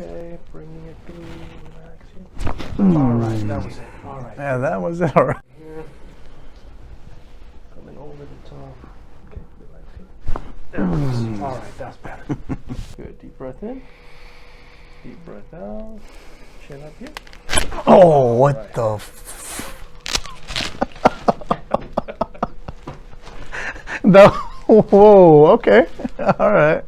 Okay, bringing it through, relaxing. All right, that was it. All right. Yeah, that was it. All right. Here. Coming over the top. Okay, relaxing. There it is. All right, that's better. Good. Deep breath in. Deep breath out. Chin up here. Oh, what right. the No, whoa, okay. All right.